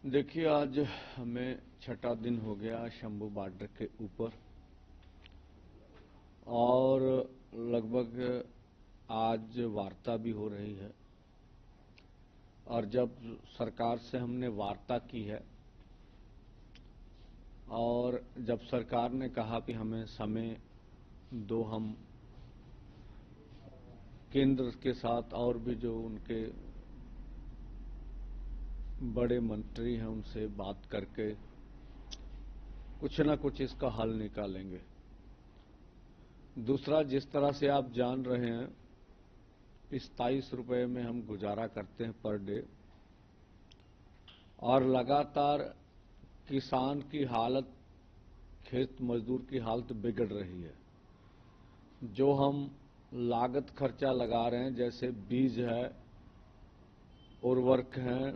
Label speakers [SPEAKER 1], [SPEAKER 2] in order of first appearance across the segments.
[SPEAKER 1] देखिए, आज हमें छठा दिन हो गया शंभू बॉर्डर के ऊपर और लगभग आज वार्ता भी हो रही है। और जब सरकार से हमने वार्ता की है और जब सरकार ने कहा कि हमें समय दो, हम केंद्र के साथ और भी जो उनके बड़े मंत्री हैं उनसे बात करके कुछ ना कुछ इसका हल निकालेंगे। दूसरा, जिस तरह से आप जान रहे हैं 27 रुपए में हम गुजारा करते हैं पर डे, और लगातार किसान की हालत, खेत मजदूर की हालत बिगड़ रही है। जो हम लागत खर्चा लगा रहे हैं, जैसे बीज है, उर्वरक हैं,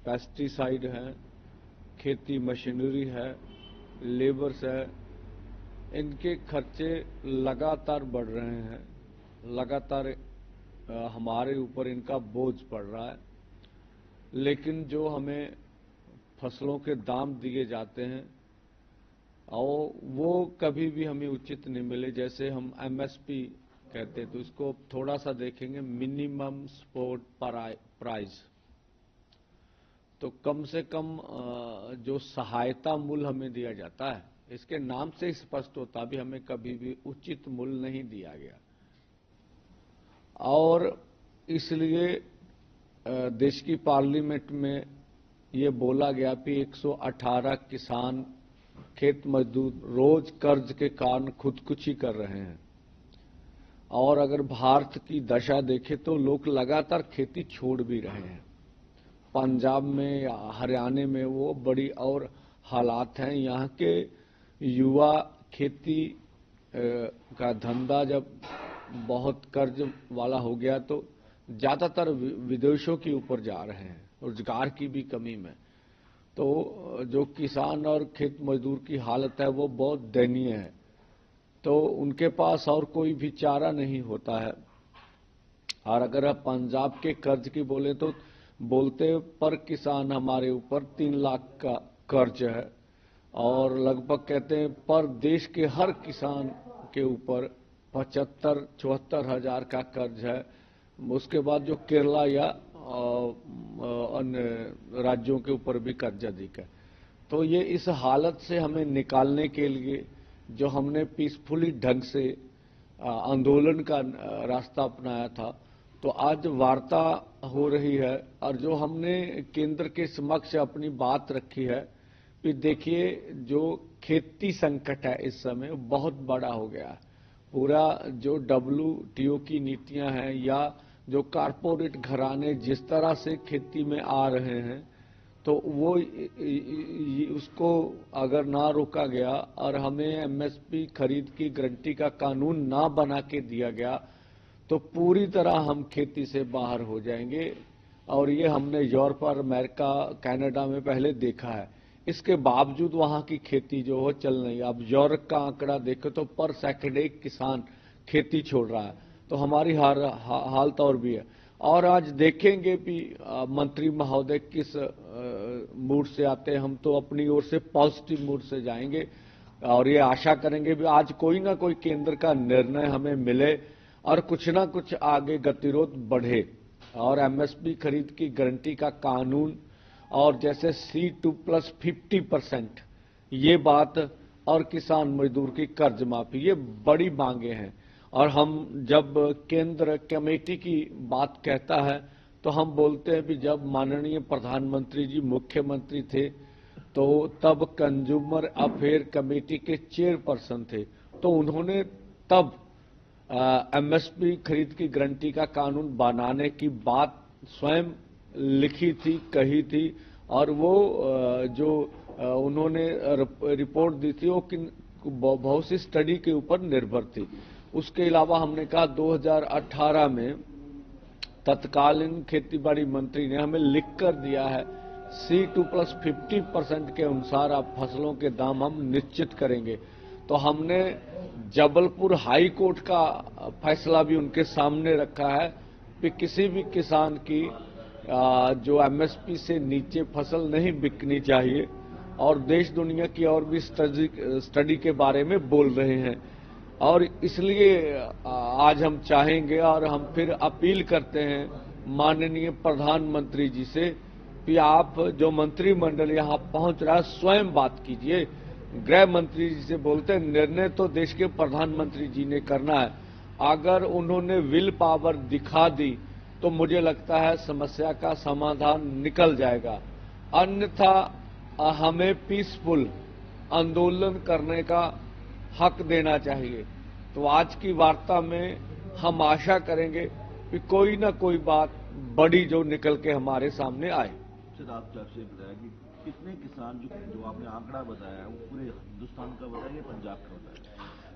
[SPEAKER 1] पेस्टिसाइड है, खेती मशीनरी है, लेबर्स है, इनके खर्चे लगातार बढ़ रहे हैं। लगातार हमारे ऊपर इनका बोझ पड़ रहा है। लेकिन जो हमें फसलों के दाम दिए जाते हैं और वो कभी भी हमें उचित नहीं मिले। जैसे हम एमएसपी कहते हैं, तो इसको थोड़ा सा देखेंगे, मिनिमम सपोर्ट प्राइस। तो कम से कम जो सहायता मूल्य हमें दिया जाता है, इसके नाम से स्पष्ट होता भी हमें कभी भी उचित मूल्य नहीं दिया गया। और इसलिए देश की पार्लियामेंट में ये बोला गया कि 118 किसान खेत मजदूर रोज कर्ज के कारण खुदकुशी कर रहे हैं। और अगर भारत की दशा देखें तो लोग लगातार खेती छोड़ भी रहे हैं। पंजाब में या हरियाणा में वो बड़ी और हालात हैं। यहाँ के युवा खेती का धंधा जब बहुत कर्ज वाला हो गया तो ज्यादातर विदेशों के ऊपर जा रहे हैं, रोजगार की भी कमी में। तो जो किसान और खेत मजदूर की हालत है वो बहुत दयनीय है। तो उनके पास और कोई भी चारा नहीं होता है। और अगर आप पंजाब के कर्ज की बोले तो बोलते पर किसान हमारे ऊपर 3 लाख का कर्ज है, और लगभग कहते हैं पर देश के हर किसान के ऊपर 75-74 हजार का कर्ज है। उसके बाद जो केरला या अन्य राज्यों के ऊपर भी कर्ज अधिक है। तो ये इस हालत से हमें निकालने के लिए जो हमने पीसफुली ढंग से आंदोलन का रास्ता अपनाया था, तो आज वार्ता हो रही है। और जो हमने केंद्र के समक्ष अपनी बात रखी है कि देखिए, जो खेती संकट है इस समय बहुत बड़ा हो गया है। पूरा जो WTO की नीतियां हैं या जो कारपोरेट घराने जिस तरह से खेती में आ रहे हैं, तो वो उसको अगर ना रोका गया और हमें एमएसपी खरीद की गारंटी का कानून ना बना के दिया गया तो पूरी तरह हम खेती से बाहर हो जाएंगे। और ये हमने यूरोप और अमेरिका, कनाडा में पहले देखा है। इसके बावजूद वहां की खेती जो हो चल नहीं। अब यूरोप का आंकड़ा देखें तो पर सेकंड एक किसान खेती छोड़ रहा है। तो हमारी हालत और भी है। और आज देखेंगे कि मंत्री महोदय किस मूड से आते हैं। हम तो अपनी ओर से पॉजिटिव मूड से जाएंगे और ये आशा करेंगे कि आज कोई ना कोई केंद्र का निर्णय हमें मिले और कुछ ना कुछ आगे गतिरोध बढ़े। और एमएसपी खरीद की गारंटी का कानून और जैसे C2+ 50% ये बात, और किसान मजदूर की कर्ज माफी, ये बड़ी मांगे हैं। और हम जब केंद्र कमेटी की बात कहता है तो हम बोलते हैं कि जब माननीय प्रधानमंत्री जी मुख्यमंत्री थे तो तब कंज्यूमर अफेयर कमेटी के चेयरपर्सन थे। तो उन्होंने तब एमएसपी खरीद की गारंटी का कानून बनाने की बात स्वयं लिखी थी, कही थी। और वो जो उन्होंने रिपोर्ट दी थी वो बहुत सी स्टडी के ऊपर निर्भर थी। उसके अलावा हमने कहा 2018 में तत्कालीन खेतीबाड़ी मंत्री ने हमें लिख कर दिया है C2+ 50% के अनुसार आप फसलों के दाम हम निश्चित करेंगे। तो हमने जबलपुर हाई कोर्ट का फैसला भी उनके सामने रखा है कि किसी भी किसान की जो एमएसपी से नीचे फसल नहीं बिकनी चाहिए और देश दुनिया की और भी स्टडी के बारे में बोल रहे हैं। और इसलिए आज हम चाहेंगे और हम फिर अपील करते हैं माननीय प्रधानमंत्री जी से कि आप जो मंत्रिमंडल यहां पहुंच रहा है स्वयं बात कीजिए। गृह मंत्री जी से बोलते हैं निर्णय तो देश के प्रधानमंत्री जी ने करना है। अगर उन्होंने विल पावर दिखा दी तो मुझे लगता है समस्या का समाधान निकल जाएगा, अन्यथा हमें पीसफुल आंदोलन करने का हक देना चाहिए। तो आज की वार्ता में हम आशा करेंगे कि कोई ना कोई बात बड़ी जो निकल के हमारे सामने आए।
[SPEAKER 2] सर, आपसे बताया कि कितने किसान जो आपने आंकड़ा बताया है वो पूरे हिंदुस्तान का बताया या पंजाब का बताया?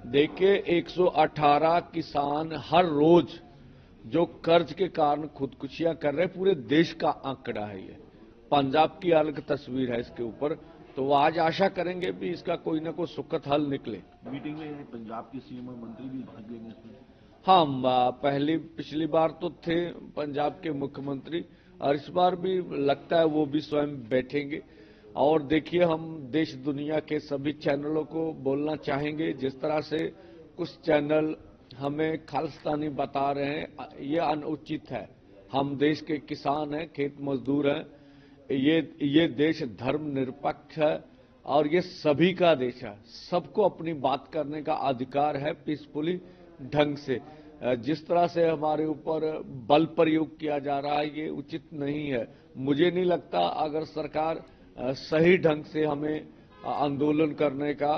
[SPEAKER 1] देखिए 118 किसान हर रोज जो कर्ज के कारण खुदकुशियां कर रहे हैं, पूरे देश का आंकड़ा है ये। पंजाब की अलग तस्वीर है इसके ऊपर। तो आज आशा करेंगे भी इसका कोई ना कोई सुखद हल निकले।
[SPEAKER 2] मीटिंग में पंजाब के सीएम और मंत्री भी भाग लेंगे इसमें?
[SPEAKER 1] हाँ, पिछली बार तो थे पंजाब के मुख्यमंत्री और इस बार भी लगता है वो भी स्वयं बैठेंगे। और देखिए, हम देश दुनिया के सभी चैनलों को बोलना चाहेंगे, जिस तरह से कुछ चैनल हमें खालिस्तानी बता रहे हैं, ये अनुचित है। हम देश के किसान हैं, खेत मजदूर हैं। ये देश धर्मनिरपेक्ष है और ये सभी का देश है। सबको अपनी बात करने का अधिकार है पीसफुली ढंग से। जिस तरह से हमारे ऊपर बल प्रयोग किया जा रहा है ये उचित नहीं है। मुझे नहीं लगता अगर सरकार सही ढंग से हमें आंदोलन करने का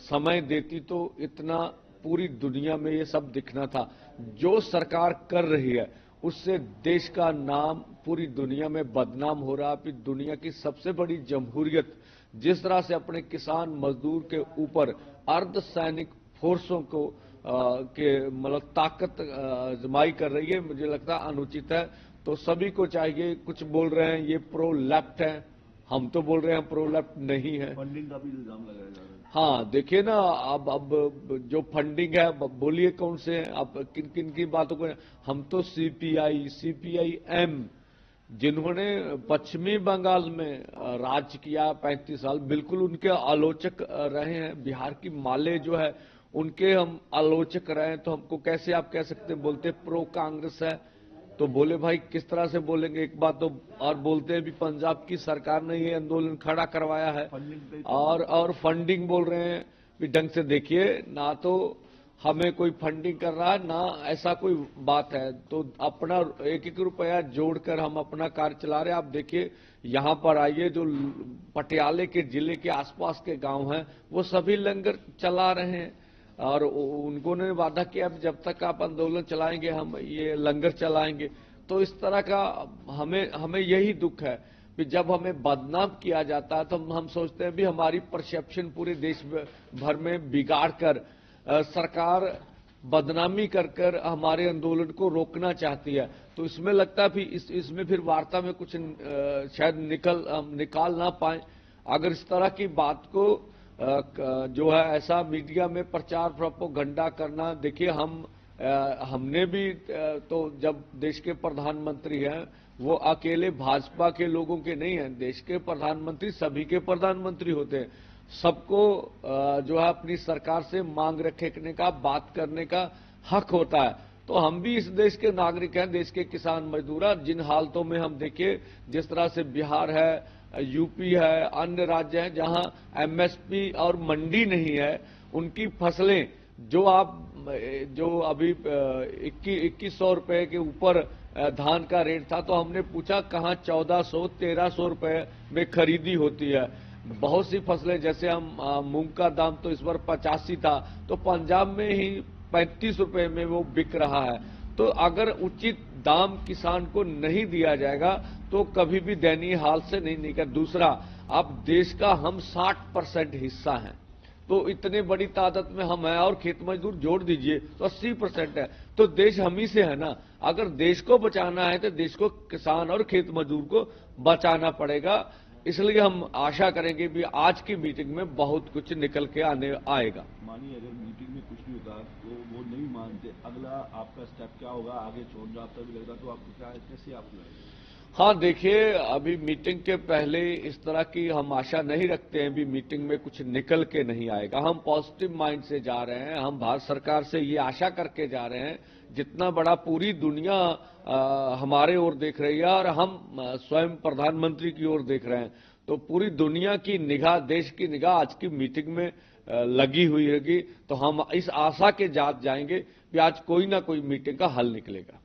[SPEAKER 1] समय देती तो इतना पूरी दुनिया में ये सब दिखना था। जो सरकार कर रही है उससे देश का नाम पूरी दुनिया में बदनाम हो रहा है। फिर दुनिया की सबसे बड़ी जमहूरियत जिस तरह से अपने किसान मजदूर के ऊपर अर्धसैनिक फोर्सों को के मतलब ताकत आजमाई कर रही है, मुझे लगता है अनुचित है। तो सभी को चाहिए, कुछ बोल रहे हैं ये प्रो लेफ्ट है, हम तो बोल रहे हैं प्रो लेफ्ट नहीं है।
[SPEAKER 2] फंडिंग का भी इल्जाम लगाया जा रहा है।
[SPEAKER 1] हाँ, देखिए ना, अब जो फंडिंग है बोलिए कौन से हैं, अब किन किन की बातों को। हम तो सीपीआईएम जिन्होंने पश्चिमी बंगाल में राज किया 35 साल, बिल्कुल उनके आलोचक रहे हैं। बिहार की माले जो है उनके हम आलोचक रहे हैं। तो हमको कैसे आप कह सकते हैं, बोलते प्रो कांग्रेस है तो बोले भाई किस तरह से बोलेंगे। एक बात तो और बोलते हैं भी पंजाब की सरकार ने ये आंदोलन खड़ा करवाया है और फंडिंग बोल रहे हैं भी ढंग से। देखिए ना तो हमें कोई फंडिंग कर रहा है ना ऐसा कोई बात है। तो अपना एक एक रुपया जोड़कर हम अपना कार्य चला रहे हैं। आप देखिए यहाँ पर आइए, जो पटियाले के जिले के आसपास के गांव हैं वो सभी लंगर चला रहे हैं और उनको ने वादा किया जब तक आप आंदोलन चलाएंगे हम ये लंगर चलाएंगे। तो इस तरह का हमें यही दुख है कि जब हमें बदनाम किया जाता है तो हम सोचते हैं भी हमारी परसेप्शन पूरे देश भर में बिगाड़ कर सरकार बदनामी कर हमारे आंदोलन को रोकना चाहती है। तो इसमें लगता है भी इसमें फिर वार्ता में कुछ शायद निकाल ना पाए। अगर इस तरह की बात को जो है ऐसा मीडिया में प्रचार प्रोपेगेंडा करना, देखिए हमने भी तो जब देश के प्रधानमंत्री हैं वो अकेले भाजपा के लोगों के नहीं हैं। देश के प्रधानमंत्री सभी के प्रधानमंत्री होते हैं। सबको जो है अपनी सरकार से मांग रखने का, बात करने का हक होता है। तो हम भी इस देश के नागरिक हैं, देश के किसान मजदूर। जिन हालतों में हम देखिए जिस तरह से बिहार है, यूपी है, अन्य राज्य हैं जहां एमएसपी और मंडी नहीं है, उनकी फसलें जो अभी 2100 रुपए के ऊपर धान का रेट था, तो हमने पूछा कहां 1400-1300 रुपए में खरीदी होती है। बहुत सी फसलें जैसे हम मूंग का दाम तो इस बार 85 था, तो पंजाब में ही 35 रुपए में वो बिक रहा है। तो अगर उचित दाम किसान को नहीं दिया जाएगा तो कभी भी दयनीय हाल से नहीं निकल। दूसरा, अब देश का हम 60% हिस्सा हैं, तो इतने बड़ी तादाद में हम हैं और खेत मजदूर जोड़ दीजिए तो 80% है। तो देश हम ही से है ना। अगर देश को बचाना है तो देश को किसान और खेत मजदूर को बचाना पड़ेगा। इसलिए हम आशा करेंगे कि आज की मीटिंग में बहुत कुछ निकल के आएगा।
[SPEAKER 2] मानिए अगर मीटिंग में कुछ नहीं होता तो वो नहीं मानते, अगला आपका स्टेप क्या होगा? आगे चुनाव जाब्ता भी लगता तो आपको क्या, कैसे आप?
[SPEAKER 1] हाँ देखिए, अभी मीटिंग के पहले इस तरह की हम आशा नहीं रखते हैं भी मीटिंग में कुछ निकल के नहीं आएगा। हम पॉजिटिव माइंड से जा रहे हैं। हम भारत सरकार से ये आशा करके जा रहे हैं, जितना बड़ा पूरी दुनिया हमारे ओर देख रही है और हम स्वयं प्रधानमंत्री की ओर देख रहे हैं, तो पूरी दुनिया की निगाह, देश की निगाह आज की मीटिंग में लगी हुई होगी। तो हम इस आशा के साथ जाएंगे कि आज कोई ना कोई मीटिंग का हल निकलेगा।